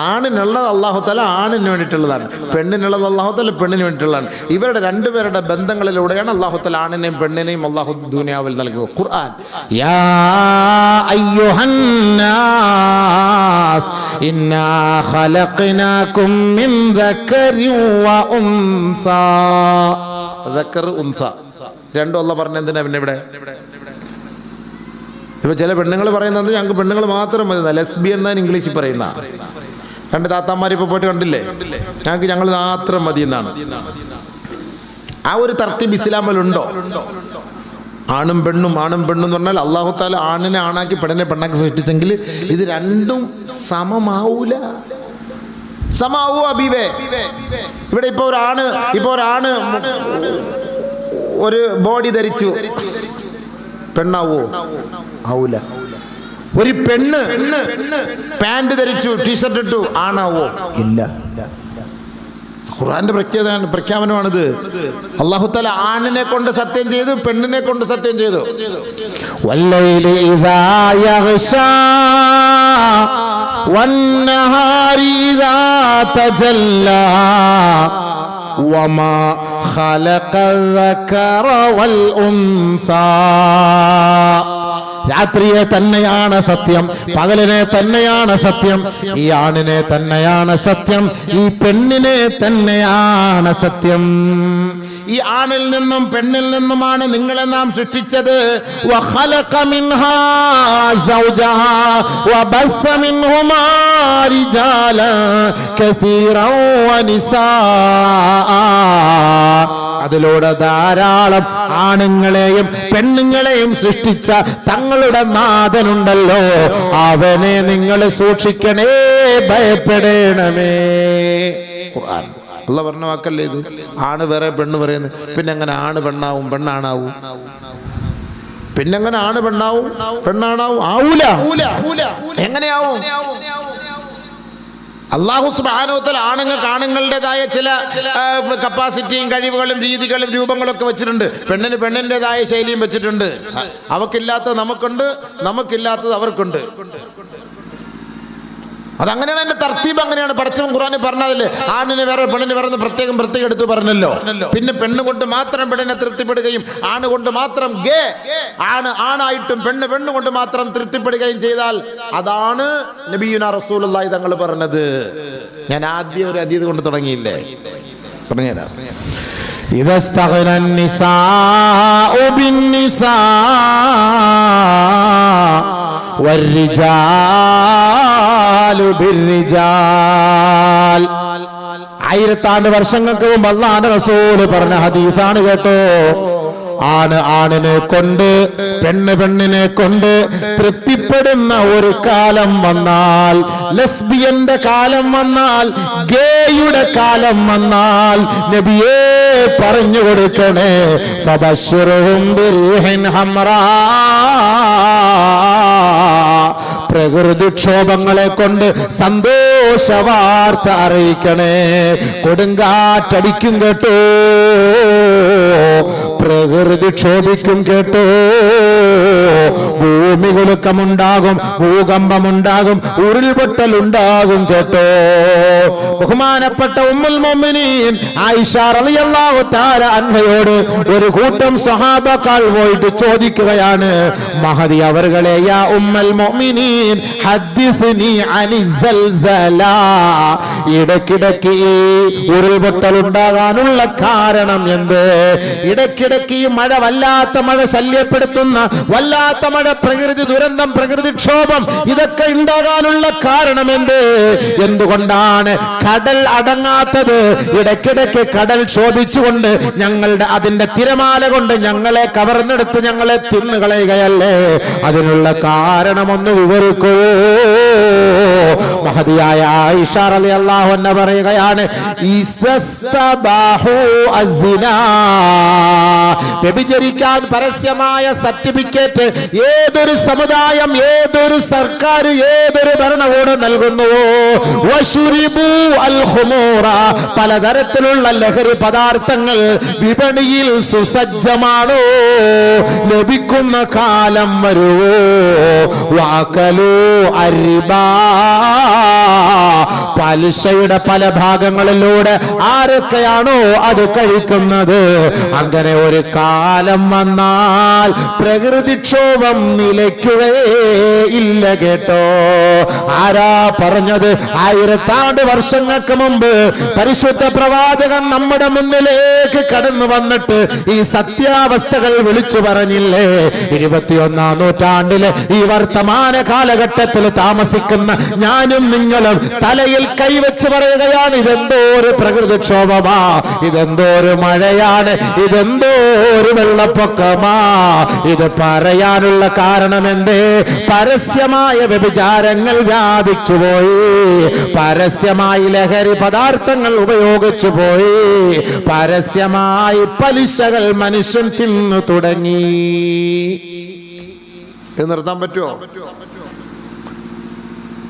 ആണിനുള്ളത് അല്ലാഹു തആല ആണിന് വേണ്ടിയിട്ടുള്ളതാണ്, പെണ്ണിനുള്ളത് അല്ലാഹു തആല പെണ്ണിന് വേണ്ടിയിട്ടുള്ളതാണ്. ഇവരുടെ രണ്ടുപേരുടെ ബന്ധങ്ങളിലൂടെയാണ് അല്ലാഹു തആല ആണിനെയും പെണ്ണിനെയും അല്ലാഹു ദുനിയാവിൽ നൽകുക. ഖുർആൻ യാ അയ്യുഹൻ നാസ് ഇന്നാ ഖലഖനാകും മിൻ ദക്കരി വ ഉൻസാ. ദക്കർ ഉൻസ രണ്ടും അല്ലാഹു പറഞ്ഞെന്തിനാ പിന്നെ ഇവിടെ? ഇപ്പൊ ചില പെണ്ണുങ്ങൾ പറയുന്നത് ഞങ്ങൾക്ക് പെണ്ണുങ്ങൾ മാത്രം മതി, ലെസ്ബിയൻ എന്നാണ് ഇംഗ്ലീഷിൽ പറയുന്ന. രണ്ട് താത്താമാർ ഇപ്പൊ പോയിട്ട് കണ്ടില്ലേ, ഞങ്ങൾ മാത്രം മതി എന്നാണ്. ആ ഒരു തർത്തീബ് ഇസ്ലാമിലുണ്ടോ? ആണും പെണ്ണും എന്ന് പറഞ്ഞാൽ അല്ലാഹു തആല ആണിനെ ആണാക്കി പെണ്ണിനെ പെണ്ണാക്കി സൃഷ്ടിച്ചെങ്കിൽ ഇത് രണ്ടും സമമാവൂല. സമാവൂ അബീബേ? ഇവിടെ ഇപ്പൊ ഒരാണ് ഒരു ബോഡി ധരിച്ചു, പെണ്ണാവോ? ആവൂല. ഒരു പെണ്ണ് പാന്റ് ധരിച്ചു, ടീഷർട്ട് ഇട്ടു, ആണാവോ? ഇല്ല. ഖുർആന്റെ പ്രഖ്യാപനമാണിത്. അല്ലാഹു തആല ആണിനെ കൊണ്ട് സത്യം ചെയ്തു, പെണ്ണിനെ കൊണ്ട് സത്യം ചെയ്തു. വല്ലൈലി ഇദാ യഗ്ശാ വന്നഹാരി ഇദാ തജല്ലാ വമാ ഖലഖൽ ദക്കറ വൽ ഉൻസാ. രാത്രിയെ തന്നെയാണ് സത്യം, പകലിനെ തന്നെയാണ് സത്യം, ഈ ആണിനെ തന്നെയാണ് സത്യം, ഈ പെണ്ണിനെ തന്നെയാണ് സത്യം. ഈ ആണിൽ നിന്നും പെണ്ണിൽ നിന്നുമാണ് നിങ്ങളെ നാം സൃഷ്ടിച്ചത്. വഖലഖ മിൻഹാ സൗജഹാ വബസ്സ മിൻഹുമാ റിജാലൻ കസീറൻ വനിസാഅ. അതിലൂടെ ധാരാളം ആണുങ്ങളെയും പെണ്ണുങ്ങളെയും സൃഷ്ടിച്ച തങ്ങളുടെ നാഥനുണ്ടല്ലോ, അവനെ നിങ്ങൾ സൂക്ഷിക്കണേ, ഭയപ്പെടണമേ. ഖുർആൻ അല്ലാഹു പറഞ്ഞ വാക്കല്ലേ ഇത്? ആണ് വേറെ പെണ്ണ് പറയുന്നത്. പിന്നെ എങ്ങനെ ആണ് പെണ്ണാവും, പെണ്ണാണാവും? പിന്നെങ്ങനെ ആണ് പെണ്ണാവും, പെണ്ണാണാവും? ആവൂല. എങ്ങനെയാവും? അല്ലാഹു സുബ്ഹാനഹു വ തആല ആണുങ്ങളുടേതായ ചില കപ്പാസിറ്റിയും കഴിവുകളും രീതികളും രൂപങ്ങളൊക്കെ വെച്ചിട്ടുണ്ട്. പെണ്ണിന് പെണ്ണിൻ്റെതായ ശൈലിയും വെച്ചിട്ടുണ്ട്. അവക്കില്ലാത്തത് നമുക്കുണ്ട്, നമുക്കില്ലാത്തത് അവർക്കുണ്ട്. അതങ്ങനെയാണ് എന്റെ തർത്തീബ്, അങ്ങനെയാണ്. പടച്ചവൻ ഖുർആനിൽ പറഞ്ഞതല്ലേ, ആണിനെ വേറെ പെണ്ണിനെ വേറെ പ്രത്യേകം എടുത്ത് പറഞ്ഞല്ലോ. പിന്നെ പെണ്ണ് കൊണ്ട് മാത്രം പെണ്ണിനെ തൃപ്തിപ്പെടുകയും ആണ് കൊണ്ട് മാത്രം ആണായിട്ടും പെണ്ണ് കൊണ്ട് മാത്രം തൃപ്തിപ്പെടുകയും ചെയ്താൽ അതാണ് നബിയുനാ റസൂലുള്ളാഹി തങ്ങൾ പറഞ്ഞത്. ഞാൻ ആദ്യം ഒരു ഹദീസ് കൊണ്ട് തുടങ്ങിയില്ലേ, പറഞ്ഞുതരാം. ഇദസ്തഗ്നൻ നിസാഉ ബിന്നിസാ വൽറിജാലു ബിർറിജാൽ. 1000 വർഷങ്ങൾക്ക് മുമ്പ് അല്ലാഹുവിന്റെ റസൂൽ പറഞ്ഞ ഹദീസാണ് കേട്ടോ. ആണിനെ കൊണ്ട് പെണ്ണിനെ കൊണ്ട് തൃപ്തിപ്പെടുന്ന ഒരു കാലം വന്നാൽ, ലെസ്ബിയന്റെ കാലം വന്നാൽ, ഗേയുടെ കാലം വന്നാൽ, നബിയേ പറഞ്ഞു കൊടുക്കണേ, ഫബശ്ശിറുഹും ബിർറിഹിൻ ഹംറാ. പ്രകൃതിക്ഷോഭങ്ങളെ കൊണ്ട് സന്തോഷ വാർത്ത അറിയിക്കണേ. കൊടുങ്കാറ്റടിക്കും കേട്ടോ, പ്രകൃതി ക്ഷോഭിക്കും കേട്ടോ, ഭൂമികുലുക്കമുണ്ടാകും, ഭൂകമ്പമുണ്ടാകും, ഉരുൾപൊട്ടലുണ്ടാകും കേട്ടോ. ബഹുമാനപ്പെട്ട ഉമ്മുൽ മുഅ്മിനീൻ ആയിഷ റളിയല്ലാഹു തആല അൻഹയോട് ഒരു കൂട്ടം സ്വഹാബകൾ പോയിട്ട് ചോദിക്കുകയാണ്, മഹദി അവർകളെ, യാ ഉമ്മുൽ മുഅ്മിനീൻ ഹദ്ദിസ്നി അനിസ് സൽസല, ഇടയ്ക്കിടയ്ക്ക് ഈ ഉരുൾപൊട്ടൽ ഉണ്ടാകാനുള്ള കാരണം എന്ത്? ഇടയ്ക്കിടയ്ക്ക് ഈ മഴ, വല്ലാത്ത മഴ ശല്യപ്പെടുത്തുന്ന വല്ലാത്ത മഴ, പ്രകൃതി ദുരന്തം, പ്രകൃതിക്ഷോഭം, ഇതൊക്കെ ഉണ്ടാകാനുള്ള കാരണം എന്ത്? എന്തുകൊണ്ടാണ് കടൽ അടങ്ങാത്തത്? ഇടയ്ക്കിടയ്ക്ക് കടൽ ക്ഷോഭിച്ചുകൊണ്ട് അതിന്റെ തിരമാല കൊണ്ട് ഞങ്ങളെ കവർന്നെടുത്ത് ഞങ്ങളെ തിന്നുകളയുകയല്ലേ? അതിനുള്ള കാരണമൊന്ന് വിവരിക്കൂ. മഹദിയായ ആയിഷ റളിയല്ലാഹു അൻഹ പറയുകയാണ്, വ്യഭിചരിക്കാൻ പരസ്യമായ സർട്ടിഫിക്കറ്റ് ഏതൊരു സമുദായം, ഏതൊരു സർക്കാർ, ഏതൊരു ഭരണകൂടം നൽകുന്നുവോ, പലതരത്തിലുള്ള ലഹരി പദാർത്ഥങ്ങൾ വിപണിയിൽ സുസജ്ജമാണോ, ലഭിക്കുന്ന കാലം വരുവോ, വാക്കലു അരിബാ, പലിശയുടെ പല ഭാഗങ്ങളിലൂടെ ആരൊക്കെയാണോ അത് കഴിക്കുന്നത്, അങ്ങനെ ഒരു കാലം വന്നാൽ പ്രകൃതിക്ഷോഭം നിലയ്ക്കുകയേ ഇല്ല കേട്ടോ. ആരാ പറഞ്ഞത്? 1000 വർഷങ്ങൾക്ക് മുമ്പ് പരിശുദ്ധ പ്രവാചകൻ നമ്മുടെ മുന്നിലേക്ക് കടന്നു വന്നിട്ട് ഈ സത്യാവസ്ഥകൾ വിളിച്ചു പറഞ്ഞില്ലേ? 21-ാം നൂറ്റാണ്ടിലെ ഈ വർത്തമാന കാലഘട്ടത്തിൽ താമസിക്കുന്ന ഞാനും നിങ്ങളും തലയിൽ കൈവച്ച് പറയുകയാണ്, ഇതെന്തോ ഒരു പ്രകൃതിക്ഷോഭമാ, ഇതെന്തോ ഒരു മഴയാണ്, ഇതെന്തോ ഒരു വെള്ളപ്പൊക്കമാ. ഇത് പറയാനുള്ള കാരണം എന്തേ? പരസ്യമായ വ്യഭിചാരങ്ങൾ വ്യാപിച്ചുപോയി, പരസ്യമായി ലഹരി പദാർത്ഥങ്ങൾ ഉപയോഗിച്ചു പോയി, പരസ്യമായി പലിശകൾ മനുഷ്യൻ തിന്നു തുടങ്ങി. ഇത് നിർത്താൻ പറ്റുമോ?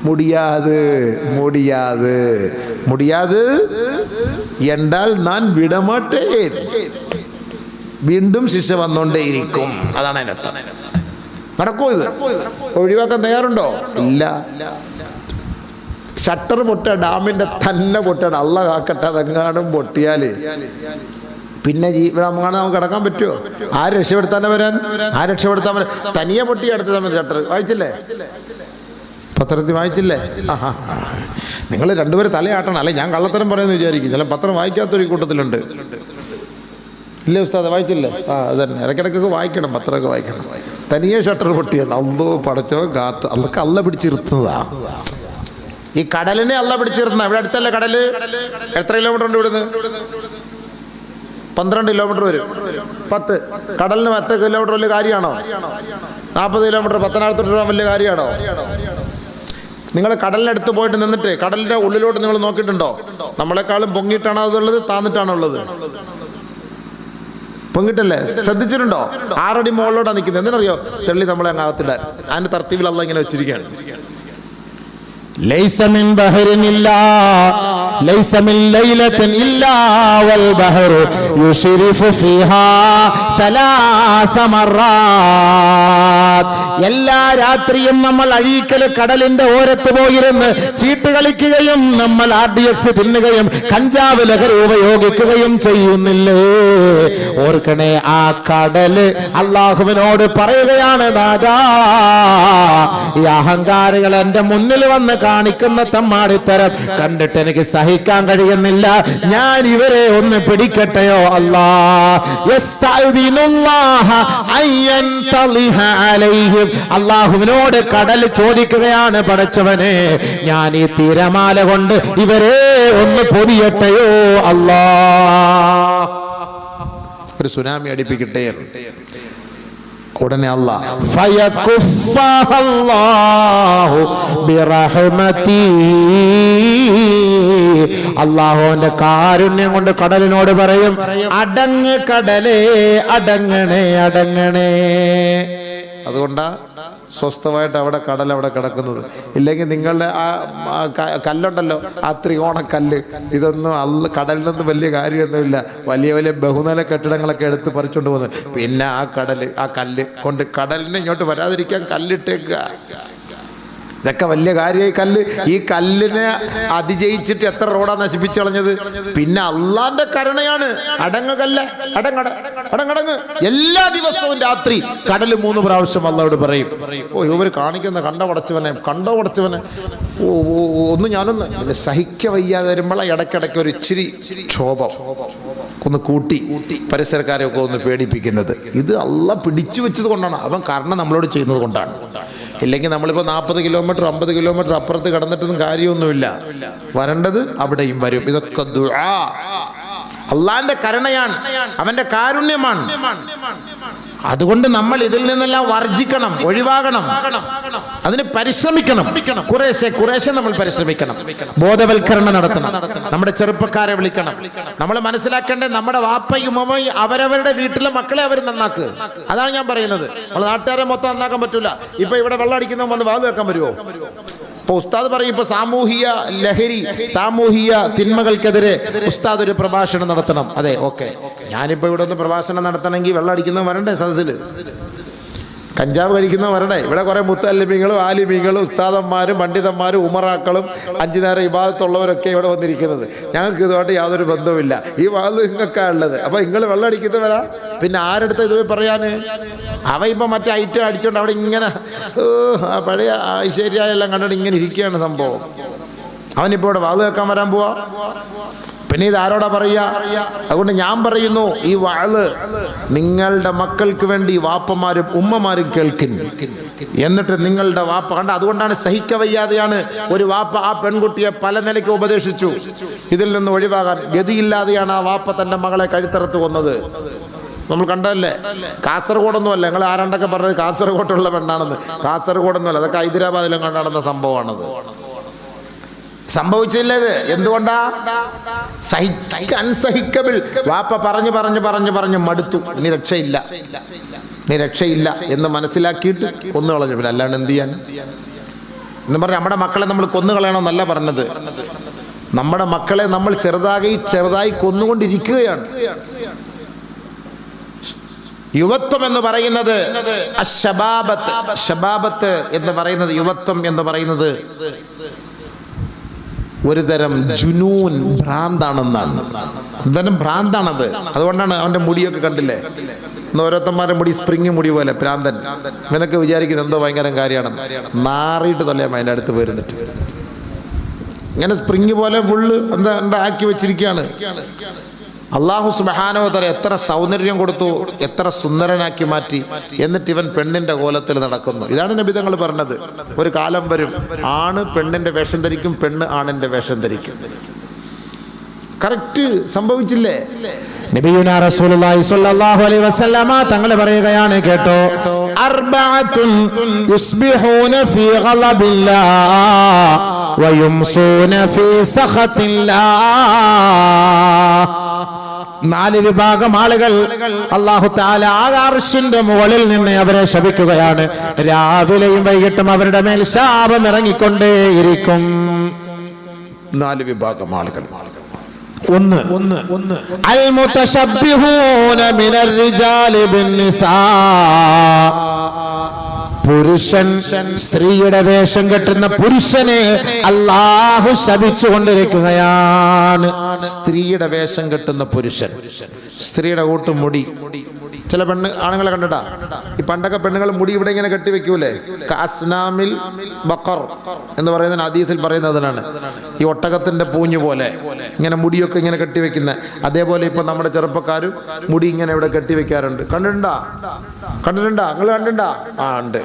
മുടിയാത് എന്നാൽ ഞാൻ വിടമാട്ടേ, വീണ്ടും ശിക്ഷ വന്നോണ്ടേയിരിക്കും. അതാണ് അതിനർത്ഥം. നടക്കൂ? ഇത് ഒഴിവാക്കാൻ തയ്യാറുണ്ടോ? ഇല്ല. ഷട്ടർ പൊട്ടുക, ഡാമിന്റെ തന്നെ പൊട്ടുക, അള്ള കാക്കട്ടെ. അതെങ്ങാനും പൊട്ടിയാല് പിന്നെ നമുക്ക് കിടക്കാൻ പറ്റുമോ? ആര് രക്ഷപ്പെടുത്താൻ വരാൻ? തനിയെ പൊട്ടി അടുത്ത സമയത്ത് ഷട്ടർ വായിച്ചില്ലേ? പത്രത്തിൽ വായിച്ചില്ലേ? നിങ്ങൾ രണ്ടുപേരും തലയാട്ടണം. അല്ലെ ഞാൻ കള്ളത്തരം പറയുമെന്ന് വിചാരിക്കും. ചില പത്രം വായിക്കാത്തൊരു കൂട്ടത്തിലുണ്ട്. ഇല്ലേ ഉസ്താദ്? വായിച്ചില്ലേ? അതന്നെ, ഇടയ്ക്കിടയ്ക്കൊക്കെ വായിക്കണം, പത്രമൊക്കെ വായിക്കണം. തനിയെ ഷട്ടർ പൊട്ടിയത് അല്ലോ പടച്ചോ കാത്ത്. അതൊക്കെ അല്ല പിടിച്ചിരുത്തുന്നതാ. ഈ കടലിനെ അല്ല പിടിച്ചിരുത്തുന്ന. ഇവിടെ അടുത്തല്ലേ കടല്? എത്ര കിലോമീറ്റർ ഉണ്ട് ഇവിടുന്ന്? 12 കിലോമീറ്റർ വരും. 10 കടലിന് 10 കിലോമീറ്റർ വലിയ കാര്യമാണോ? 40 കിലോമീറ്റർ പത്തനാപുരത്തോട്ട് വലിയ കാര്യമാണോ? നിങ്ങൾ കടലിനടുത്ത് പോയിട്ട് നിന്നിട്ട് കടലിന്റെ ഉള്ളിലോട്ട് നിങ്ങൾ നോക്കിയിട്ടുണ്ടോ? നമ്മളെക്കാളും പൊങ്ങിയിട്ടാണോ അതുള്ളത്, താന്നിട്ടാണോ ഉള്ളത്? പൊങ്ങിട്ടല്ലേ? ശ്രദ്ധിച്ചിട്ടുണ്ടോ? 6 അടി മുകളിലോട്ടാണ് നിൽക്കുന്നത്. എന്തിനറിയോ? തെള്ളി നമ്മളെ അങ്ങാകത്തില്ല. അതിന്റെ തർത്തീവിൽ അല്ല ഇങ്ങനെ വെച്ചിരിക്കുകയാണ്. ലൈസ മിൻ ബഹരിൻ ഇല്ലാ ലൈസ മിൻ ലൈലത്തിൻ ഇല്ലാ വൽ ബഹറു യുശ്രിഫു ഫീഹാ 3 മററാത്ത്. എല്ലാ രാത്രിയും നമ്മൾ അഴീക്കൽ കടലിന്റെ ഓരത്ത് പോയിരുന്ന് ചീട്ട് കളിക്കുകയും നമ്മൾ RDX തിന്നുകയും കഞ്ചാവ് ലഹരി ഉപയോഗിക്കുകയും ചെയ്യുന്നില്ലേ? ഓർക്കണേ, ആ കടല് അള്ളാഹുവിനോട് പറയുകയാണ്, നാദാ, ഈ അഹങ്കാരികൾ എന്റെ മുന്നിൽ വന്ന് കാണിക്കുന്ന തമ്മാടിത്തരം കണ്ടിട്ട് എനിക്ക് സഹിക്കാൻ കഴിയുന്നില്ല. ഞാൻ ഇവരെ ഒന്ന് പിടിക്കട്ടെയോ അല്ലാ. അള്ളാഹുവിനോട് കടൽ ചോദിക്കുകയാണ്, പടച്ചവനെ, ഞാൻ ഈ തിരമാല കൊണ്ട് ഇവരെ ഒന്ന് പൊതിയട്ടെയോ അല്ലാ. ഒരു സുനാമി അടിപ്പിക്കട്ടെ. ഉടനെ അള്ളാഹുവിന്റെ കാരുണ്യം കൊണ്ട് കടലിനോട് പറയും, അടങ്ങ് കടലേ, അടങ്ങണേ, അടങ്ങണേ. അതുകൊണ്ടാ സ്വസ്ഥമായിട്ട് അവിടെ കടൽ അവിടെ കിടക്കുന്നത്. ഇല്ലെങ്കിൽ നിങ്ങളുടെ ആ കല്ലുണ്ടല്ലോ, ആ ത്രികോണക്കല്ല്, ഇതൊന്നും കടലിനൊന്നും വലിയ കാര്യമൊന്നുമില്ല. വലിയ വലിയ ബഹുനില കെട്ടിടങ്ങളൊക്കെ എടുത്ത് പറിച്ചുകൊണ്ട് പോകുന്നത്. പിന്നെ ആ കല്ല് കൊണ്ട് കടലിനെ ഇങ്ങോട്ട് വരാതിരിക്കാൻ കല്ലിട്ടേക്കുക. ഇതൊക്കെ വലിയ കാര്യമായി. ഈ കല്ലിനെ അതിജയിച്ചിട്ട് എത്ര റോഡാ നശിപ്പിച്ചു കളഞ്ഞത്. പിന്നെ അള്ളാന്റെ കരുണയാണ്. അടങ്ങ് അടങ്ങ്. എല്ലാ ദിവസവും രാത്രി കടല് 3 പ്രാവശ്യം അള്ളാഹോട് പറയും, ഓ ഇവര് കാണിക്കുന്ന കണ്ടോ ഉടച്ചവനെ. ഒന്ന് ഞാനൊന്ന് സഹിക്ക വയ്യാതെ വരുമ്പോഴാണ് ഇടയ്ക്കിടയ്ക്ക് ഒരു ഇച്ചിരി ക്ഷോഭം ഒന്ന് കൂട്ടി പരിസരക്കാരെ ഒക്കെ ഒന്ന് പേടിപ്പിക്കുന്നത്. ഇത് അള്ളാഹ് പിടിച്ചു വെച്ചത് കൊണ്ടാണ്. അവൻ കരുണ നമ്മളോട് ചെയ്യുന്നത് കൊണ്ടാണ്. ഇല്ലെങ്കിൽ നമ്മളിപ്പോൾ 40 കിലോമീറ്റർ 50 കിലോമീറ്റർ അപ്പുറത്ത് കടന്നിട്ടൊന്നും കാര്യമൊന്നുമില്ല. വരേണ്ടത് അവിടെയും വരും. ഇതൊക്കെ ദുആ, അള്ളാന്റെ കരുണയാണ്, അവന്റെ കാരുണ്യമാണ്. അതുകൊണ്ട് നമ്മൾ ഇതിൽ നിന്നെല്ലാം വർജിക്കണം, ഒഴിവാകണം, അതിന് പരിശ്രമിക്കണം. കുറേശ്ശെ നമ്മൾ പരിശ്രമിക്കണം. ബോധവൽക്കരണം നടത്തണം. നമ്മുടെ ചെറുപ്പക്കാരെ വിളിക്കണം. നമ്മൾ മനസ്സിലാക്കേണ്ടത് നമ്മുടെ വാപ്പയും ഉമ്മയും അവരവരുടെ വീട്ടിലെ മക്കളെ അവർ നന്നാക്കുക. അതാണ് ഞാൻ പറയുന്നത്. നമ്മൾ നാട്ടുകാരെ മൊത്തം നന്നാക്കാൻ പറ്റൂല. ഇപ്പൊ ഇവിടെ വെള്ളം അടിക്കുന്ന വന്ന് വാത് വെക്കാൻ വരുമോ? ഇപ്പൊ ഉസ്താദ് പറയും, ഇപ്പൊ സാമൂഹിക ലഹരി, സാമൂഹിക തിന്മകൾക്കെതിരെ ഉസ്താദ് ഒരു പ്രഭാഷണം നടത്തണം. അതെ, ഓക്കെ, ഞാനിപ്പോ ഇവിടെ ഒന്ന് പ്രഭാഷണം നടത്തണമെങ്കിൽ വെള്ളം അടിക്കുന്ന വരണ്ടേ സദസ്സിൽ? കഞ്ചാവ് കഴിക്കുന്ന വരണേ. ഇവിടെ കുറേ മുത്തല്ലിമീങ്ങളും ആലിമീങ്ങളും ഉസ്താദന്മാരും പണ്ഡിതന്മാരും ഉമറാക്കളും 5 നേരം ഇബാദത്തുള്ളവരൊക്കെ ഇവിടെ വന്നിരിക്കുന്നത്. ഞങ്ങൾക്ക് ഇതുമായിട്ട് യാതൊരു ബന്ധവുമില്ല. ഈ വാത് നിങ്ങൾക്കാണ് ഉള്ളത്. അപ്പോൾ നിങ്ങൾ വെള്ളം അടിക്കുന്നവരാ, പിന്നെ ആരെടുത്ത് ഇത് പറയാൻ? അവ ഇപ്പം മറ്റേ ഐറ്റം അടിച്ചോണ്ട് അവിടെ ഇങ്ങനെ പഴയ ഐശ്വര്യെല്ലാം കണ്ടിട്ട് ഇങ്ങനെ ഇരിക്കുകയാണ് സംഭവം. അവനിപ്പോൾ ഇവിടെ വാത് കേൾക്കാൻ വരാൻ പോവാ. പിന്നെ ഇത് ആരോടാ പറയുക? അതുകൊണ്ട് ഞാൻ പറയുന്നു, ഈ വാള് നിങ്ങളുടെ മക്കൾക്ക് വേണ്ടി വാപ്പമാരും ഉമ്മമാരും കേൾക്കും. എന്നിട്ട് നിങ്ങളുടെ വാപ്പ കണ്ട, അതുകൊണ്ടാണ് സഹിക്കവയ്യാതെയാണ് ഒരു വാപ്പ ആ പെൺകുട്ടിയെ പല നിലയ്ക്ക് ഉപദേശിച്ചു. ഇതിൽ നിന്ന് ഒഴിവാകാൻ ഗതിയില്ലാതെയാണ് ആ വാപ്പ തൻ്റെ മകളെ കഴുത്തറുത്ത് കൊന്നത്. നമ്മൾ കണ്ടല്ലേ? കാസർഗോഡൊന്നും അല്ല. നിങ്ങൾ ആരാണ്ടൊക്കെ പറഞ്ഞത് കാസർഗോഡുള്ള പെണ്ണാണെന്ന്. കാസർഗോഡൊന്നും അല്ല, അതൊക്കെ ഹൈദരാബാദിലും കണ്ടാണെന്ന സംഭവമാണത്. സംഭവിച്ചില്ല. ഇത് എന്തുകൊണ്ടാ? അൺസഹിക്കബിൾ. വാപ്പ പറഞ്ഞു മടുത്തു. ഇനി രക്ഷയില്ല എന്ന് മനസ്സിലാക്കിയിട്ട് കൊന്നു കളഞ്ഞു. പിന്നെ അല്ലാണ്ട് എന്ത് ചെയ്യാൻ എന്ന് പറഞ്ഞാൽ നമ്മുടെ മക്കളെ നമ്മൾ കൊന്നു കളയണമെന്നല്ല പറഞ്ഞത്. നമ്മുടെ മക്കളെ നമ്മൾ ചെറുതായി കൊന്നുകൊണ്ടിരിക്കുകയാണ്. യുവത്വം എന്ന് പറയുന്നത് ശബാബത്ത് എന്ന് പറയുന്നത്, യുവത്വം എന്ന് പറയുന്നത് ഒരു തരം ജുനൂൻ, ഭ്രാന്താണെന്നാണ്. എന്തായാലും ഭ്രാന്താണത്. അതുകൊണ്ടാണ് അവൻ്റെ മുടിയൊക്കെ കണ്ടില്ലേ, ഇന്ന് ഓരോരുത്തന്മാരുടെ മുടി സ്പ്രിങ് മുടി പോലെ. ഭ്രാന്തൻ. ഇവനൊക്കെ വിചാരിക്കുന്നത് എന്തോ ഭയങ്കര കാര്യമാണെന്ന്. നാറിയിട്ട് തൊല്ലയാൽ അതിൻ്റെ അടുത്ത് വരുന്നിട്ട് ഇങ്ങനെ സ്പ്രിങ് പോലെ ഫുള്ള് എന്താ ആക്കി വെച്ചിരിക്കുകയാണ്. അല്ലാഹു സുബ്ഹാനഹു വ തആല എത്ര സൗന്ദര്യം കൊടുത്തു, എത്ര സുന്ദരനാക്കി മാറ്റി. എന്നിട്ട് ഇവൻ പെണ്ണിന്റെ കോലത്തിൽ നടക്കുന്നു. ഇതാണ് നബി തങ്ങൾ പറഞ്ഞത്, ഒരു കാലം വരും ആണ് പെണ്ണിന്റെ വേഷം ധരിക്കും, പെണ്ണ് ആണിന്റെ വേഷം ധരിക്കും. കറക്റ്റ് സംഭവിച്ചില്ലേ? നബിയുനാ റസൂലുള്ളാഹി സ്വല്ലല്ലാഹു അലൈഹി വസല്ലമ തങ്ങൾ പറയുകയാണ്, കേട്ടോ, അർബഅത്തുൻ യുസ്ബിഹൂന ഫീ ഗളബില്ലാഹ് വയുംസൂന ഫീ സഖത്തില്ലാഹ്. 4 വിഭാഗം ആളുകൾ അല്ലാഹു തആല ആർശിന്റെ മുകളിൽ നിന്ന് അവരെ ശപിക്കുകയാണ്. രാവിലെയും വൈകിട്ടും അവരുടെ മേൽ ശാപം ഇറങ്ങിക്കൊണ്ടേയിരിക്കും. 4 വിഭാഗം ആളുകൾ. ഒന്ന് അൽ മുതശബ്ബിഹൂന മിനർ റിജാലി ബിന്നിസാ. പുരുഷൻ സ്ത്രീയുടെ വേഷം കെട്ടുന്ന പുരുഷനെ അല്ലാഹു ശപിച്ചുകൊണ്ടിരിക്കുകയാണ്. സ്ത്രീയുടെ വേഷം കെട്ടുന്ന പുരുഷൻ, സ്ത്രീയുടെ കൂട്ടും മുടി. ചില ആണുങ്ങളെ കണ്ടിട്ടാ, ഈ പണ്ടൊക്കെ പെണ്ണുങ്ങൾ മുടി ഇവിടെ ഇങ്ങനെ കെട്ടിവെക്കൂലേ, കാസ്നാമിൽ ബഖർ എന്ന് പറയുന്ന ഹദീസിൽ പറയുന്നതിനാണ്. ഈ ഒട്ടകത്തിന്റെ പൂഞ്ഞു പോലെ ഇങ്ങനെ മുടിയൊക്കെ ഇങ്ങനെ കെട്ടിവെക്കുന്ന. അതേപോലെ ഇപ്പൊ നമ്മുടെ ചെറുപ്പക്കാരും മുടി ഇങ്ങനെ ഇവിടെ കെട്ടിവെക്കാറുണ്ട്. കണ്ടിട്ടുണ്ടാ? നിങ്ങൾ കണ്ടിട്ടുണ്ടാ? ആ ഉണ്ട്.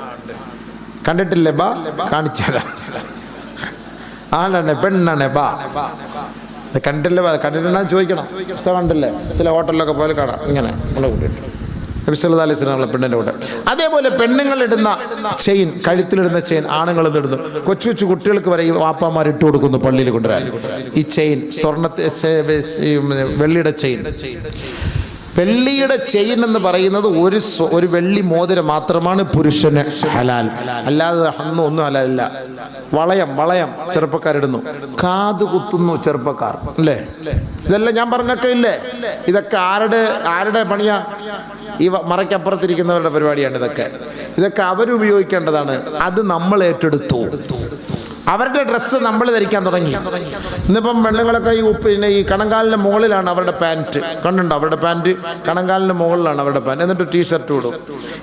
കണ്ടിട്ടില്ലേ? ബാ കാണിച്ചാല. ആണാണ് പെണ്ണാണ്. ബാ കണ്ടില്ലേ? കണ്ടിട്ടുണ്ടെന്ന് ചോദിക്കണം. കണ്ടില്ലേ? ചില ഹോട്ടലിലൊക്കെ പോലെ കാണാം ഇങ്ങനെ കൂട്ടിയിട്ട് നബി സല്ലല്ലാഹു അലൈഹി വസല്ലം പെണ്ണിന്റെ കൂടെ. അതേപോലെ പെണ്ണുങ്ങൾ ഇടുന്ന ചെയിൻ, കഴുത്തിലിടുന്ന ചെയിൻ ആണുങ്ങൾ ഇടുന്നു. കൊച്ചു കുട്ടികൾക്ക് വരെ ഈ വാപ്പാമാർ ഇട്ട് കൊടുക്കുന്നു പള്ളിയിൽ കൊണ്ടുവരാൻ. ഈ ചെയിൻ വെള്ളിയുടെ ചെയിൻ. വെള്ളിയുടെ ചെയിൻ എന്ന് പറയുന്നത് ഒരു വെള്ളി മോതിരം മാത്രമാണ് പുരുഷന് ഹലാൽ. അല്ലാതെ ഒന്നും ഹലാലില്ല. വളയം ചെറുപ്പക്കാരിടുന്നു. കാത് കുത്തുന്നു ചെറുപ്പക്കാർ, അല്ലേ? ഇതെല്ലാം ഞാൻ പറഞ്ഞൊക്കെ ഇല്ലേ? ഇതൊക്കെ ആരുടെ പണിയാ? ഈ മറയ്ക്കപ്പുറത്തിരിക്കുന്നവരുടെ പരിപാടിയാണ് ഇതൊക്കെ അവരുപയോഗിക്കേണ്ടതാണ്. അത് നമ്മൾ ഏറ്റെടുത്തു. അവരുടെ ഡ്രസ്സ് നമ്മൾ ധരിക്കാൻ തുടങ്ങി. ഇന്നിപ്പം പെണ്ണുങ്ങളൊക്കെ ഈ കണങ്കാലിൻ്റെ മുകളിലാണ് അവരുടെ പാൻറ്റ്. കണ്ടുണ്ടോ? അവരുടെ പാൻറ്റ് കണങ്കാലിൻ്റെ മുകളിലാണ് അവരുടെ പാൻറ്റ്. എന്നിട്ട് ടീഷർട്ട് ഇടും.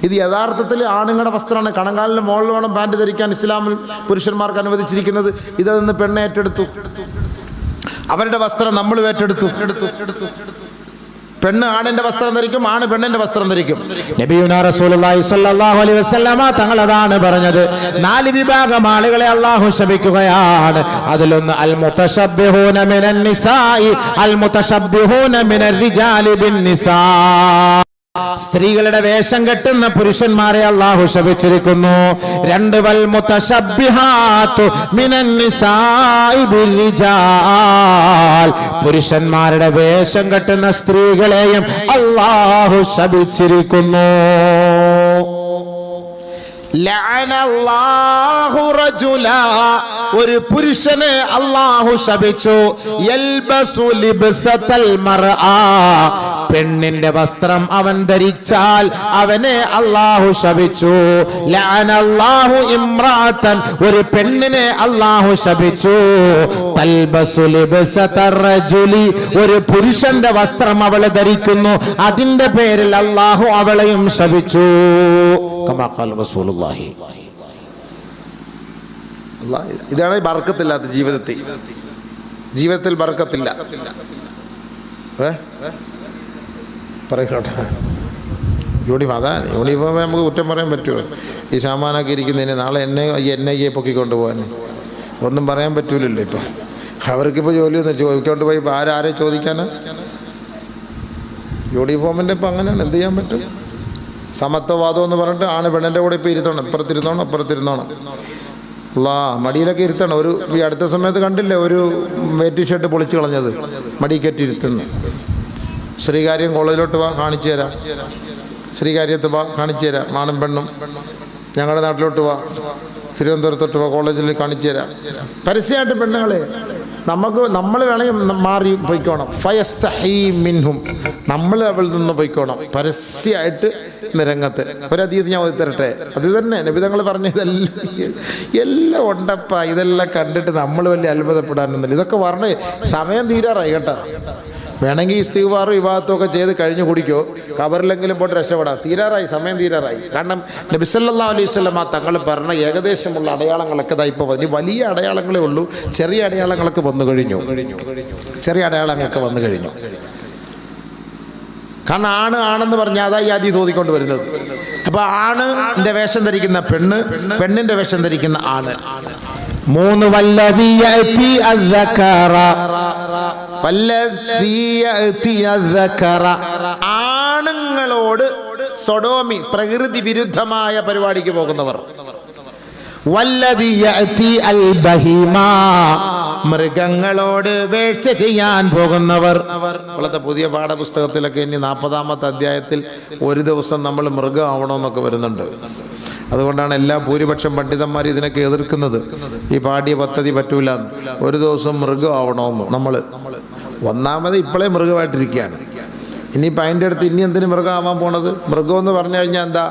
ഇത് യഥാർത്ഥത്തിൽ ആണുങ്ങളുടെ വസ്ത്രമാണ്. കണങ്കാലിൻ്റെ മുകളിൽ വേണം പാൻറ്റ് ധരിക്കാൻ ഇസ്ലാമിൽ പുരുഷന്മാർക്ക് അനുവദിച്ചിരിക്കുന്നത്. ഇതെന്ന് പെണ്ണ് ഏറ്റെടുത്തു. അവരുടെ വസ്ത്രം നമ്മൾ ഏറ്റെടുത്തു. പെണ്ണ് ആണിന്റെ വസ്ത്രം ധരിക്കും, ആണ് പെണ്ണിന്റെ വസ്ത്രം ധരിക്കും. നബിയുനാ റസൂലുള്ളാഹി സ്വല്ലല്ലാഹു അലൈഹി വസല്ലമ തങ്ങൾ അതാണ് പറഞ്ഞത്. 4 വിഭാഗം ആളുകളെ അല്ലാഹു ശപിക്കുകയാണ്. അതിലൊന്ന് അൽ മുതശബ്ബിഹൂന മിനൻ നിസാഇ അൽ മുതശബ്ബിഹൂന മിനർ റിജാലി ബിന്നിസാ. സ്ത്രീകളുടെ വേഷം കെട്ടുന്ന പുരുഷന്മാരെ അല്ലാഹു ശപിച്ചിരിക്കുന്നു. 2 വൽ മുതശബ്ബിഹാതു മിനൻ നിസാഇ ബിർരിജാൽ. പുരുഷന്മാരുടെ വേഷം കെട്ടുന്ന സ്ത്രീകളെയും അല്ലാഹു ശപിച്ചിരിക്കുന്നു. ലഅനല്ലാഹു റജുലാ, ഒരു പുരുഷനെ അല്ലാഹു ശപിച്ചു. യൽബസു ലിബ്സതൽ മർആ, പെണ്ണിന്റെ വസ്ത്രം അവൻ ധരിച്ചാൽ അവനെ അല്ലാഹു ശപിച്ചു. ലഅനല്ലാഹു ഇംറാഅതൻ, ഒരു പെണ്ണിനെ അല്ലാഹു ശപിച്ചു. തൽബസു ലിബ്സതർ റജുലി, ഒരു പുരുഷന്റെ വസ്ത്രം അവൾ ധരിക്കുന്നു, അതിന്റെ പേരിൽ അല്ലാഹു അവളെയും ശപിച്ചു. കമാ ഖാല റസൂലുള്ളാഹി. ഇതാണ് ബർക്കത്തില്ലാത്ത ജീവിതത്തിൽ ബർക്കത്തില്ല. പറയട്ടെ, യൂണിഫോമേ നമുക്ക് കുറ്റം പറയാൻ പറ്റുമോ? ഈ സാമാനൊക്കെ ഇരിക്കുന്നതിന് നാളെ എന്നെ പൊക്കിക്കൊണ്ട് പോകാൻ ഒന്നും പറയാൻ പറ്റൂലല്ലോ. ഇപ്പം അവർക്കിപ്പോൾ ജോലിയൊന്നും ചോദിക്കൊണ്ട് പോയി ആരെ ചോദിക്കാനാ? യൂണിഫോമിൻ്റെ ഇപ്പം അങ്ങനെയാണ്, എന്ത് ചെയ്യാൻ പറ്റും? സമത്വവാദം എന്ന് പറഞ്ഞിട്ട് ആണ് പെണ്ണിൻ്റെ കൂടെ ഇപ്പോൾ ഇരുത്തണം, അപ്പുറത്തിരുന്നോണം. അല്ലാ, മടിയിലൊക്കെ ഇരുത്തണം. ഈ അടുത്ത സമയത്ത് കണ്ടില്ലേ ഒരു വെറ്റി ഷർട്ട് പൊളിച്ച് കളഞ്ഞത്, മടിക്കറ്റി ഇരുത്തുന്നു. ശ്രീകാര്യം കോളേജിലോട്ട് വാ, കാണിച്ചു തരാം. ശ്രീകാര്യത്ത് വാ, കാണിച്ചു തരാം. ആണും പെണ്ണും. ഞങ്ങളുടെ നാട്ടിലോട്ട് വാ, തിരുവനന്തപുരത്തോട്ട് വാ, കോളേജിൽ കാണിച്ചു തരാം. പരസ്യമായിട്ട് പെണ്ണുങ്ങളെ നമ്മൾ വേണമെങ്കിൽ മാറി പൊയ്ക്കോണം. ഫയസ്തഹീ മിൻഹും, നമ്മൾ അവളിൽ നിന്ന് പൊയ്ക്കോണം പരസ്യമായിട്ട് രംഗത്ത്. ഒരതീത് ഞാൻ തരട്ടെ, അത് തന്നെ നബിതങ്ങൾ പറഞ്ഞ എല്ലാം ഉണ്ടപ്പ. ഇതെല്ലാം കണ്ടിട്ട് നമ്മൾ വലിയ അത്ഭുതപ്പെടാനൊന്നുമില്ല. ഇതൊക്കെ പറഞ്ഞ് സമയം തീരാറായി കേട്ടോ. വേണമെങ്കിൽ ഇസ്തിഗ്ഫാറും ഇബാദത്തും ഒക്കെ ചെയ്ത് കഴിഞ്ഞു കുടിക്കോ, കബറിലെങ്കിലും പോയിട്ട് രക്ഷപ്പെടാം. സമയം തീരാറായി. കാരണം നബി സല്ലല്ലാഹു അലൈഹി വസല്ലം തങ്ങൾ പറഞ്ഞ ഏകദേശമുള്ള അടയാളങ്ങളൊക്കെ ഇപ്പോൾ വലിയ അടയാളങ്ങളേ ഉള്ളൂ. ചെറിയ അടയാളങ്ങളൊക്കെ വന്നു കഴിഞ്ഞു. കാരണം ആണെന്ന് പറഞ്ഞാൽ അതാ ഈ ആദ്യം തോന്നിക്കൊണ്ട് വരുന്നത്. അപ്പൊ ആണിന്റെ വേഷം ധരിക്കുന്ന പെണ്ണ്, പെണ്ണിന്റെ വേഷം ധരിക്കുന്ന ആണ്. 3 വല്ലദീ യഅതി അസ്സകറ, ആണുങ്ങളോട് സൊഡോമി, പ്രകൃതി വിരുദ്ധമായ പരിപാടിക്ക് പോകുന്നവർ. വല്ലദീ യഅതി അൽ ബഹീമാ, മൃഗങ്ങളോട് വേഴ്ച ചെയ്യാൻ പോകുന്നവർ. ഇപ്പോഴത്തെ പുതിയ പാഠപുസ്തകത്തിലൊക്കെ ഇനി 40-ാമത്തെ അധ്യായത്തിൽ ഒരു ദിവസം നമ്മൾ മൃഗം ആവണമെന്നൊക്കെ വരുന്നുണ്ട്. അതുകൊണ്ടാണ് ഭൂരിപക്ഷം പണ്ഡിതന്മാർ ഇതിനൊക്കെ എതിർക്കുന്നത്. ഈ പാഠ്യ പദ്ധതി പറ്റൂല, ഒരു ദിവസം മൃഗം ആവണമെന്ന്. നമ്മൾ ഒന്നാമത് ഇപ്പോഴേ മൃഗമായിട്ടിരിക്കുകയാണ്. ഇനിയിപ്പോൾ അതിൻ്റെ അടുത്ത് ഇനി എന്തിനു മൃഗമാവാൻ പോണത്? മൃഗം എന്ന് പറഞ്ഞു കഴിഞ്ഞാൽ എന്താ?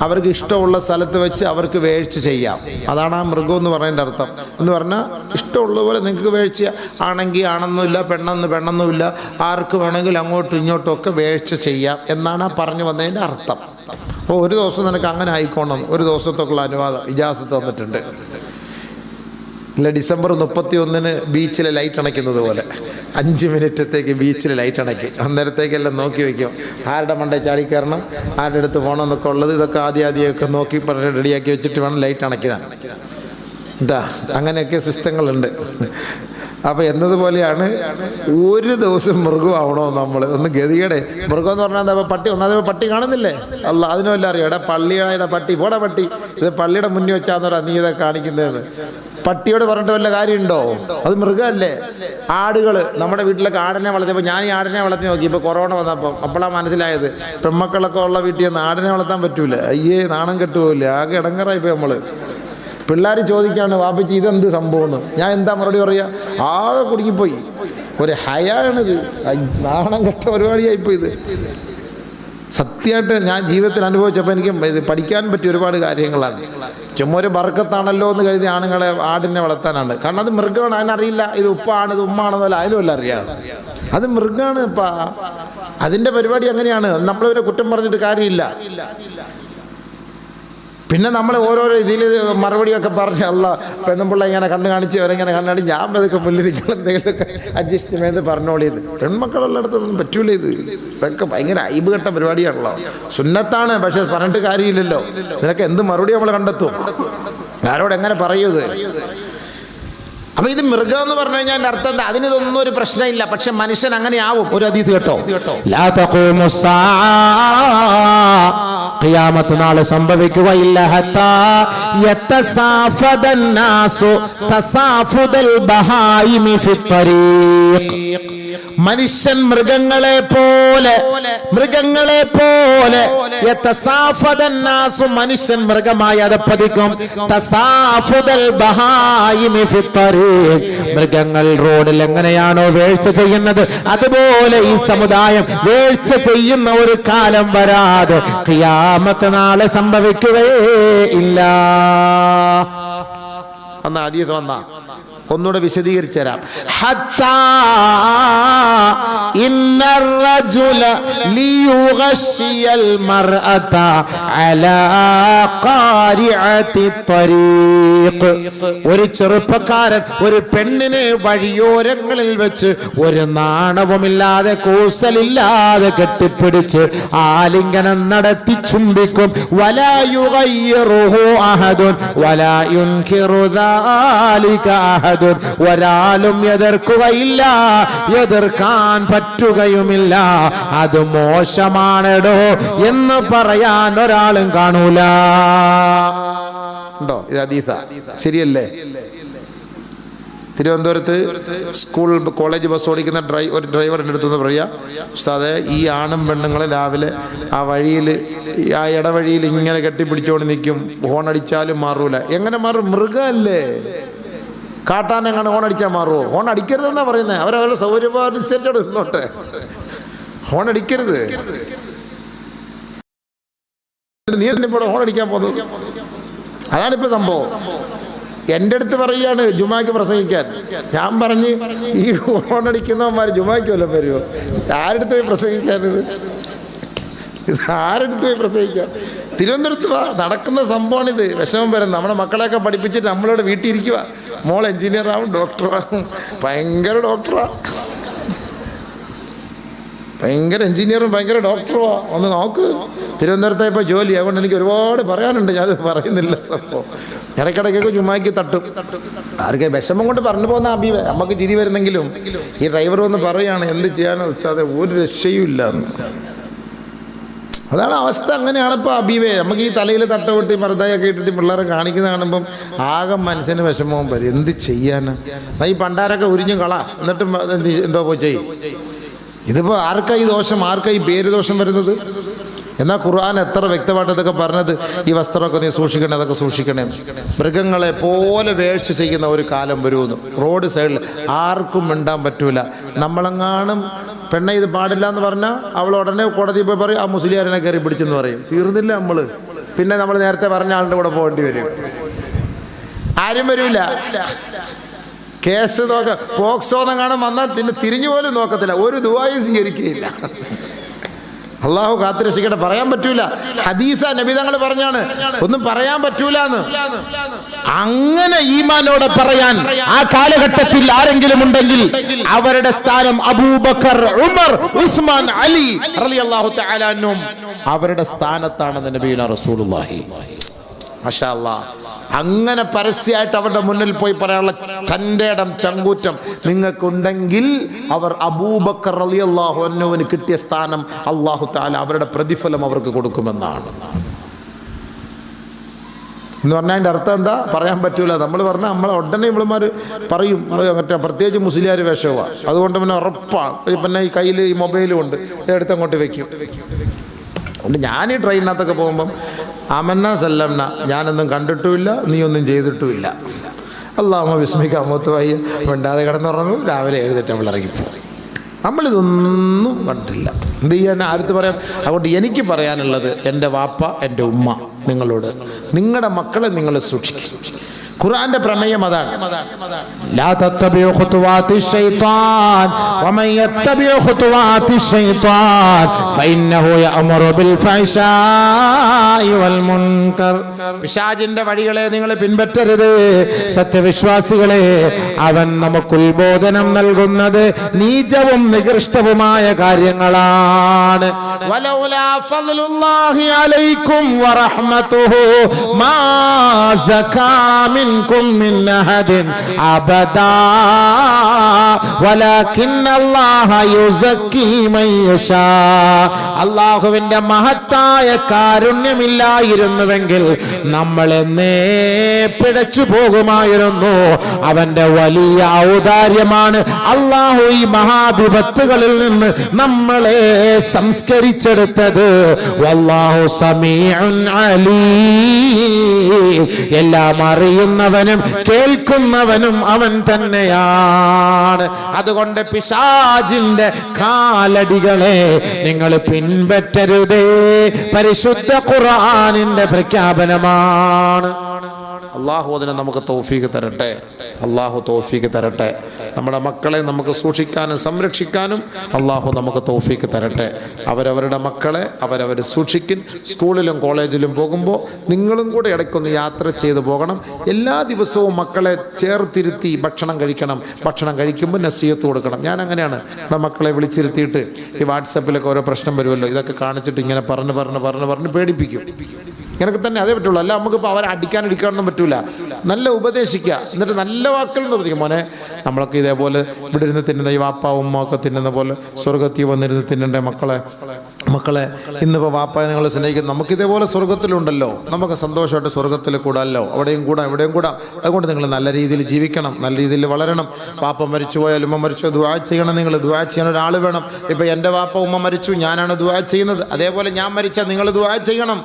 അവർക്ക് ഇഷ്ടമുള്ള സ്ഥലത്ത് വെച്ച് അവർക്ക് വേഴ്ച ചെയ്യാം. അതാണ് ആ മൃഗം എന്ന് പറയുന്നതിൻ്റെ അർത്ഥം. എന്ന് പറഞ്ഞാൽ ഇഷ്ടമുള്ള പോലെ നിങ്ങൾക്ക് വേഴ്ച ആണെങ്കിൽ ആണെന്നുമില്ല, പെണ്ണെന്നുമില്ല, ആർക്ക് വേണമെങ്കിൽ അങ്ങോട്ടും ഇങ്ങോട്ടും ഒക്കെ വേഴ്ച ചെയ്യാം എന്നാണ് ആ പറഞ്ഞു വന്നതിൻ്റെ അർത്ഥം. അപ്പോൾ ഒരു ദിവസം നിനക്ക് അങ്ങനെ ആയിക്കോണം, ഒരു ദിവസത്തേക്കുള്ള അനുവാദം ഇജാസത്ത് തന്നിട്ടുണ്ട്. ഇല്ല, ഡിസംബർ 31 ബീച്ചിലെ ലൈറ്റ് അണയ്ക്കുന്നത് പോലെ 5 മിനിറ്റത്തേക്ക് ബീച്ചിൽ ലൈറ്റ് അണയ്ക്കും. അന്നേരത്തേക്കെല്ലാം നോക്കി വയ്ക്കും, ആരുടെ മണ്ടയിൽ ചാടിക്കയറണം, ആരുടെ അടുത്ത് പോകണം എന്നൊക്കെ ഉള്ളത്. ഇതൊക്കെ ആദ്യമൊക്കെ നോക്കി പറഞ്ഞ് റെഡിയാക്കി വെച്ചിട്ട് വേണം ലൈറ്റ് അണയ്ക്കാൻ എന്താ. അങ്ങനെയൊക്കെ സിസ്റ്റങ്ങളുണ്ട്. അപ്പോൾ എന്നതുപോലെയാണ് ഒരു ദിവസം മൃഗമാവണോ നമ്മൾ ഒന്ന് ഗതികേടെ. മൃഗം എന്ന് പറഞ്ഞാൽ എന്താ? പട്ടി. ഒന്നാമത് പട്ടി കാണുന്നില്ലേ? അല്ല, അതിനും എല്ലാം അറിയാം. പള്ളിയുടെ പട്ടി, പോടാ പട്ടി, ഇത് പള്ളിയുടെ മുന്നിൽ വെച്ചാന്നോടാ നീ ഇതൊക്കെ കാണിക്കുന്നതെന്ന്. പട്ടിയോട് പറഞ്ഞിട്ട് വല്ല കാര്യമുണ്ടോ? അത് മൃഗമല്ലേ. ആടുകൾ, നമ്മുടെ വീട്ടിലൊക്കെ ആടിനെ വളർത്തിയപ്പോൾ ഞാൻ ഈ ആടിനെ വളർത്തി നോക്കി. ഇപ്പോൾ കൊറോണ വന്നപ്പോൾ അപ്പോഴാണ് മനസ്സിലായത്, പെൺമക്കളൊക്കെ ഉള്ള വീട്ടിൽ നിന്ന് ആടിനെ വളർത്താൻ പറ്റൂല. അയ്യേ, നാണം കെട്ടുപോയില്ല. ആകെ ഇടങ്ങറായിപ്പോയി നമ്മൾ. പിള്ളേർ ചോദിക്കാണ്, വാപ്പിച്ച് ഇതെന്ത് സംഭവം എന്ന്. ഞാൻ എന്താ മറുപടി പറയുക? ആകെ കുടുങ്ങിപ്പോയി. ഒരു ഹയാണിത്, നാണം കെട്ട പരിപാടിയായിപ്പോയി ഇത്. സത്യമായിട്ട് ഞാൻ ജീവിതത്തിൽ അനുഭവിച്ചപ്പോൾ എനിക്ക് ഇത് പഠിക്കാൻ പറ്റിയ ഒരുപാട് കാര്യങ്ങളാണ്. ചുമ്മാ ഒരു ബർക്കത്താണല്ലോ എന്ന് കരുതി ആണുങ്ങളെ ആടിനെ വളർത്താനാണ്. കാരണം അത് മൃഗമാണ്, അതിനറിയില്ല ഇത് ഉപ്പാണ് ഇത് ഉമ്മാണെന്നല്ല, അതിനുമല്ല അറിയാം. അത് മൃഗമാണ്. അതിൻ്റെ പരിപാടി അങ്ങനെയാണ്. നമ്മളിവരെ കുറ്റം പറഞ്ഞിട്ട് കാര്യമില്ല. പിന്നെ നമ്മൾ ഓരോരോ ഇതിൽ മറുപടിയൊക്കെ പറഞ്ഞ് അല്ല പെണ്ണുമ്പിള്ള ഇങ്ങനെ കണ്ണ് കാണിച്ച് അവരെങ്ങനെ കണ്ണാടി ഞാൻ അതൊക്കെ മുന്നിൽ നിങ്ങൾ എന്തെങ്കിലുമൊക്കെ അഡ്ജസ്റ്റ് ചെയ്ത് പറഞ്ഞോളിയത്. പെൺമക്കളുള്ളിടത്തൊന്നും പറ്റൂല ഇത്. ഇതൊക്കെ ഭയങ്കര ഐബ് കെട്ട പരിപാടിയാണല്ലോ. സുന്നത്താണ്, പക്ഷെ പറഞ്ഞിട്ട് കാര്യമില്ലല്ലോ. നിനക്ക് എന്ത് മറുപടി നമ്മൾ കണ്ടെത്തും? ആരോട് എങ്ങനെ പറയൂത്? അപ്പൊ ഇത് മൃഗം എന്ന് പറഞ്ഞു കഴിഞ്ഞാൽ എൻ്റെ അർത്ഥം എന്താ? അതിനൊന്നും ഒരു പ്രശ്നമില്ല. പക്ഷെ മനുഷ്യൻ അങ്ങനെ ആവും. ഒരു ഹദീസ് കേട്ടോ, ലാ തഖൂമുസ്സാ, ഖിയാമത്ത് നാൾ സംഭവിക്കുകയില്ല. ഹത്താ യതസാഫദന്നാസു തസാഫുദൽ ബഹായിമി ഫിത്തരീഖ്, മനുഷ്യൻ മൃഗങ്ങളെ പോലെ യതസാഫദന്നാസു മനുഷ്യൻ മൃഗമായി അതപ്പതിക്കും. തസാഫുദൽ ബഹായിമി ഫിത്തരീഖ് മൃഗങ്ങൾ റോഡിൽ എങ്ങനെയാണോ വീഴ്ച ചെയ്യുന്നത് അതുപോലെ ഈ സമുദായം വീഴ്ച ചെയ്യുന്ന ഒരു കാലം വരാതെ ഖിയാമത്ത് നാളെ സംഭവിക്കുകയേ ഇല്ല. അന്ന് ഹദീസ് വന്ന ഒന്നുകൂടെ വിശദീകരിച്ചു തരാം. ഹത്താ ഇന്നർ റജുല ലിയുഗശിയൽ മർഅത അലാ ഖാരിഅതി ത്വരീഖ് ഒരു ചെറുപ്പക്കാരൻ ഒരു പെണ്ണിനെ വഴിയോരങ്ങളിൽ വെച്ച് ഒരു നാണവുമില്ലാതെ കൂസലില്ലാതെ കെട്ടിപ്പിടിച്ച് ആലിംഗനം നടത്തി ചുംബിക്കും. വലാ യുഗയ്യിറുഹു അഹദുൻ വലാ യുൻകിറു ദാലിക അഹദുൻ ഒരാളും എതിർക്കുകയില്ല, എതിർക്കാൻ പറ്റുകയുമില്ല. അത് മോശമാണെടോ എന്ന് പറയാൻ ഒരാളും കാണൂല. ഉണ്ടോ? ഇത് ഹദീസ ശരിയല്ലേ? തിരുവനന്തപുരത്ത് സ്കൂൾ കോളേജ് ബസ് ഓടിക്കുന്ന ഒരു ഡ്രൈവറിൻ്റെ അടുത്ത് പറയാ, ഉസ്താദേ ഈ ആണും പെണ്ണുങ്ങളെ രാവിലെ ആ വഴിയിൽ ആ ഇടവഴിയിൽ ഇങ്ങനെ കെട്ടിപ്പിടിച്ചോണ്ട് നിൽക്കും, ഹോൺ അടിച്ചാലും മാറൂല. എങ്ങനെ മാറും? മൃഗമല്ലേ. കാട്ടാനെങ്ങനെ ഹോൺ അടിച്ചാൽ മാറുമോ? ഹോൺ അടിക്കരുതെന്നാ പറയുന്നത്. അവരവരുടെ സൗകര്യമനുസരിച്ചോട് നിന്നോട്ടെ, ഹോൺ അടിക്കരുത്. നീ ഇവിടെ ഹോൺ അടിക്കാൻ പോകുന്നത്? അതാണിപ്പോൾ സംഭവം. എൻ്റെ അടുത്ത് പറയുകയാണ് ജുമാക്ക് പ്രസംഗിക്കാൻ. ഞാൻ പറഞ്ഞ് ഈ ഹോൺ അടിക്കുന്നവന്മാർ ജുമാക്ക് വല്ലതും വരുമോ? ആരെടുത്ത് പോയി പ്രസംഗിക്കാനിത്? ആരെടുത്ത് പോയി പ്രസംഗിക്കാം? തിരുവനന്തപുരത്ത് നടക്കുന്ന സംഭവമാണിത്. വിഷമം വരുന്നത്. നമ്മുടെ മക്കളെയൊക്കെ പഠിപ്പിച്ചിട്ട് നമ്മളോട് വീട്ടിൽ ഇരിക്കുക. മോൾ എഞ്ചിനീയറാവും, ഡോക്ടറാവും, ഭയങ്കര ഡോക്ടറാണ്, ഭയങ്കര എഞ്ചിനീയറും ഭയങ്കര ഡോക്ടറുമാ. ഒന്ന് നോക്ക്. തിരുവനന്തപുരത്തെ ഇപ്പോൾ ജോലി. അതുകൊണ്ട് എനിക്ക് ഒരുപാട് പറയാനുണ്ട്, ഞാനത് പറയുന്നില്ല. സംഭവം ഇടയ്ക്കിടയ്ക്കൊക്കെ ചുമ്മാക്കി തട്ടും. ആർക്ക് വിഷമം കൊണ്ട് പറഞ്ഞു പോകുന്ന അബീവ നമുക്ക് ചിരി വരുന്നെങ്കിലും ഈ ഡ്രൈവർ വന്ന് പറയുകയാണ്, എന്ത് ചെയ്യാനോ ഉസ്താദേ ഒരു രക്ഷയും ഇല്ല. അതാണ് അവസ്ഥ. അങ്ങനെയാണ് ഇപ്പോൾ അബീവേ. നമുക്ക് ഈ തലയിൽ തട്ടവിട്ട് മറുതായൊക്കെ ഇട്ടിട്ട് പിള്ളേരെ കാണിക്കുന്ന കാണുമ്പം ആകെ മനസ്സിന് വിഷമവും വരും. എന്ത് ചെയ്യാനാ? ഈ പണ്ടാരൊക്കെ ഉരിഞ്ഞും കള, എന്നിട്ടും എന്തോ പോയി ചെയ്യും. ഇതിപ്പോൾ ആർക്കാ ഈ ദോഷം, ആർക്കാ ഈ പേര് ദോഷം വരുന്നത്? എന്നാൽ ഖുർആൻ എത്ര വ്യക്തമായിട്ട് ഇതൊക്കെ പറഞ്ഞത്, ഈ വസ്ത്രമൊക്കെ നീ സൂക്ഷിക്കണേ, അതൊക്കെ സൂക്ഷിക്കണേ. മൃഗങ്ങളെ പോലെ വേഴ്ച ചെയ്യുന്ന ഒരു കാലം വരുമെന്ന്. റോഡ് സൈഡിൽ ആർക്കും മിണ്ടാൻ പറ്റൂല. നമ്മളെങ്ങാനും പെണ്ണെ ഇത് പാടില്ല എന്ന് പറഞ്ഞാൽ അവൾ ഉടനെ കോടതിയിൽ പോയി പറയും, ആ മുസ്ലിയാരനെ കയറി പിടിച്ചെന്ന് പറയും. തീർന്നില്ല നമ്മൾ. പിന്നെ നമ്മൾ നേരത്തെ പറഞ്ഞ ആളുടെ കൂടെ പോകേണ്ടി വരും. ആരും വരില്ല. കേസ് നോക്ക പോക്സോ എന്നെങ്ങാനും വന്നാൽ തിരിഞ്ഞു പോലും നോക്കത്തില്ല, ഒരു ദുആയും സ്വീകരിക്കുകയില്ല. അള്ളാഹു കാത്തുരക്ഷിക്കട്ടെ. പറയാൻ പറ്റൂല. ഹദീസ നബി തങ്ങൾ പറഞ്ഞാണ്, ഒന്നും പറയാൻ പറ്റൂലെന്ന്. അങ്ങനെ ഈമാനോടെ പറയാൻ ആ കാലഘട്ടത്തിൽ ആരെങ്കിലും ഉണ്ടെങ്കിൽ അവരുടെ സ്ഥാനം അബൂബക്കർ, ഉമർ, ഉസ്മാൻ, അലി റളിയല്ലാഹു തആല അൻഹും അവരുടെ സ്ഥാനത്താണെന്ന് നബിയുനാ റസൂലുള്ളാഹി. മാഷാ അല്ലാഹ്. അങ്ങനെ പരസ്യമായിട്ട് അവരുടെ മുന്നിൽ പോയി പറയാനുള്ള തൻ്റെ ഇടം, ചങ്കൂറ്റം നിങ്ങൾക്കുണ്ടെങ്കിൽ അവർ അബൂബക്കർ റളിയല്ലാഹു അൻഹുവിന് കിട്ടിയ സ്ഥാനം അല്ലാഹു തആല അവരുടെ പ്രതിഫലം അവർക്ക് കൊടുക്കുമെന്നാണ്. എന്ന് പറഞ്ഞാൽ അതിൻ്റെ അർത്ഥം എന്താ? പറയാൻ പറ്റൂല. നമ്മൾ പറഞ്ഞാൽ നമ്മളെ ഉടനെ ഇവളുമാർ പറയും, മറ്റേ പ്രത്യേകിച്ച് മുസ്ലിയാർ വേഷമാണ്. അതുകൊണ്ട് പിന്നെ ഉറപ്പാണ്. പിന്നെ ഈ കയ്യിൽ ഈ മൊബൈലും ഉണ്ട്, എടുത്ത് അങ്ങോട്ട് വെക്കും. അതുകൊണ്ട് ഞാൻ ഈ ട്രെയിനിനകത്തൊക്കെ പോകുമ്പം ആമന്ന സല്ലംന, ഞാനൊന്നും കണ്ടിട്ടുമില്ല, നീ ഒന്നും ചെയ്തിട്ടുമില്ല. അല്ലാഹുമ്മ ബിസ്മിക മുത്തുവയ്യ മിണ്ടാതെ കിടന്നുറങ്ങും, രാവിലെ എഴുന്നേറ്റ് നമ്മൾ ഇറങ്ങിപ്പോകും. നമ്മളിതൊന്നും കണ്ടില്ല. എന്ത് ചെയ്യാൻ? ആരത്ത് പറയാം? അതുകൊണ്ട് എനിക്ക് പറയാനുള്ളത്, എൻ്റെ വാപ്പ, എൻ്റെ ഉമ്മ നിങ്ങളോട്, നിങ്ങളുടെ മക്കളെ നിങ്ങൾ സൂക്ഷിക്കും. ഖുർആന്റെ പ്രമേയം അതാണ്. ലാ തത്തബിഉ ഖുതുവാതി ശൈത്താൻ വമൻ യത്തബിഉ ഖുതുവാതി ശൈത്താൻ ഫഇന്നഹു യഅമുറു ബിൽ ഫഹ്ശാഇ വൽ മുൻകർ. പിശാചിന്റെ വഴികളെ നിങ്ങൾ പിൻപറ്റരുത്. സത്യവിശ്വാസികളെ, അവൻ നമുക്ക് ഉത്ബോധനം നൽകുന്നത് നീചവും നികൃഷ്ടവുമായ കാര്യങ്ങളാണ്. വലൗലാ ഫദ്ലുല്ലാഹി അലൈക്കും വറഹ്മതുഹു മാ സകാ മിൻകും മിൻ അഹദിൻ അബദാ വലാകിന്നല്ലാഹ യുസക്കി മൻ യശാ. അല്ലാഹുവിന്റെ മഹത്തായ കാരുണ്യമില്ലായിരുന്നുവെങ്കിൽ നമ്മൾ എന്നേ പിഴച്ചു പോകുമായിരുന്നു. അവന്റെ വലിയ ഔദാര്യമാണ് അല്ലാഹു ഈ മഹാവിപത്തുകളിൽ നിന്ന് നമ്മളെ സംസ്കരിച്ചെടുത്തത്. വല്ലാഹു സമീഉൻ അലീം. എല്ലാം അറിയുന്നവനും കേൾക്കുന്നവനും അവൻ തന്നെയാണ്. അതുകൊണ്ട് പിശാചിന്റെ കാലടികളെ നിങ്ങൾ പിൻപറ്റരുതേ. പരിശുദ്ധ ഖുർആനിന്റെ പ്രഖ്യാപനമാണ്. അള്ളാഹു അതിനെ നമുക്ക് തൗഫീഖ് തരട്ടെ. അള്ളാഹു തൗഫീഖ് തരട്ടെ. നമ്മുടെ മക്കളെ നമുക്ക് സൂക്ഷിക്കാനും സംരക്ഷിക്കാനും അള്ളാഹു നമുക്ക് തൗഫീഖ് തരട്ടെ. അവരവരുടെ മക്കളെ അവരവർ സൂക്ഷിക്കും. സ്കൂളിലും കോളേജിലും പോകുമ്പോൾ നിങ്ങളും കൂടെ ഇടയ്ക്കൊന്ന് യാത്ര ചെയ്ത് പോകണം. എല്ലാ ദിവസവും മക്കളെ ചേർത്തിരുത്തി ഭക്ഷണം കഴിക്കണം. ഭക്ഷണം കഴിക്കുമ്പോൾ നസീഹത്ത് കൊടുക്കണം. ഞാൻ അങ്ങനെയാണ് നമ്മുടെ മക്കളെ വിളിച്ചിരുത്തിയിട്ട് ഈ വാട്സപ്പിലൊക്കെ ഓരോ പ്രശ്നം വരുമല്ലോ, ഇതൊക്കെ കാണിച്ചിട്ട് ഇങ്ങനെ പറഞ്ഞ് പേടിപ്പിക്കും. ഇങ്ങനൊക്കെ തന്നെ അതേ പറ്റുള്ളൂ. അല്ല നമുക്കിപ്പോൾ അവരെ അടിക്കാനൊന്നും പറ്റൂല. നല്ല ഉപദേശിക്കുക, എന്നിട്ട് നല്ല വാക്കുകൾ നിർത്തിക്കും. മോനെ, നമ്മളൊക്കെ ഇതേപോലെ ഇവിടെ ഇരുന്ന് തിന്നുന്ന ഈ വാപ്പ ഉമ്മ ഒക്കെ തിന്നുന്ന പോലെ സ്വർഗത്തിൽ വന്നിരുന്ന് തിന്നണ്ടേ മക്കളെ ഇന്നിപ്പോൾ വാപ്പയെ നിങ്ങൾ സ്നേഹിക്കുന്നു. നമുക്കിതേപോലെ സ്വർഗത്തിലുണ്ടല്ലോ, നമുക്ക് സന്തോഷമായിട്ട് സ്വർഗത്തിൽ കൂടാമല്ലോ. അവിടെയും കൂടാം ഇവിടെയും കൂടാം. അതുകൊണ്ട് നിങ്ങൾ നല്ല രീതിയിൽ ജീവിക്കണം, നല്ല രീതിയിൽ വളരണം. വാപ്പ മരിച്ചു പോയാൽ ഉമ്മ മരിച്ചു ദുആ ചെയ്യണം. നിങ്ങൾ ദുആ ചെയ്യാൻ ഒരാൾ വേണം. ഇപ്പം എൻ്റെ വാപ്പ ഉമ്മ മരിച്ചു, ഞാനാണ് ദുആ ചെയ്യുന്നത്. അതേപോലെ ഞാൻ മരിച്ചാൽ നിങ്ങൾ ദുആ ചെയ്യണം.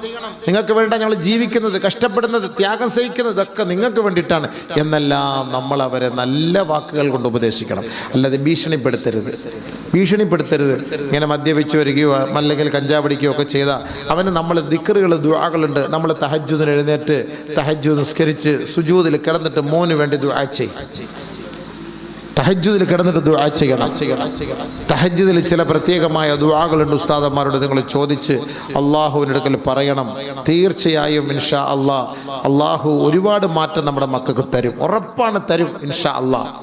നിങ്ങൾക്ക് വേണ്ടിയിട്ടാണ് ഞങ്ങൾ ജീവിക്കുന്നത്, കഷ്ടപ്പെടുന്നത്, ത്യാഗം സഹിക്കുന്നത്. ഇതൊക്കെ നിങ്ങൾക്ക് വേണ്ടിയിട്ടാണ് എന്നെല്ലാം നമ്മൾ അവരെ നല്ല വാക്കുകൾ കൊണ്ട് ഉപദേശിക്കണം. അല്ലാതെ ഭീഷണിപ്പെടുത്തരുത്. ഇങ്ങനെ മദ്യപിച്ച് വരികയോ അല്ലെങ്കിൽ കഞ്ചാവടിക്കുകയോ ഒക്കെ ചെയ്താൽ അവന് നമ്മൾ ദിക്റുകൾ ദുആകളുണ്ട്. നമ്മൾ തഹജ്ജുദിന് എഴുന്നേറ്റ് തഹജ്ജുദ് നിസ്കരിച്ച് സുജൂദിൽ കിടന്നിട്ട് മോന് വേണ്ടി ദുആ ചെയ്യും. തഹജ്ജുദിൽ കിടന്നിട്ട് ദുആ ചെയ്യണം. തഹജ്ജുദിൽ ചില പ്രത്യേകമായ ദുആകളുണ്ട്. ഉസ്താദന്മാരോട് നിങ്ങൾ ചോദിച്ച് അള്ളാഹുവിൻ്റെ അടുക്കൽ പറയണം. തീർച്ചയായും ഇൻഷാ അള്ളാഹു ഒരുപാട് മാറ്റം നമ്മുടെ മക്കൾക്ക് തരും. ഉറപ്പാണ് തരും ഇൻഷാ അള്ളാഹു.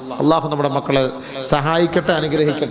നമ്മുടെ മക്കളെ സഹായിക്കട്ടെ, അനുഗ്രഹിക്കട്ടെ.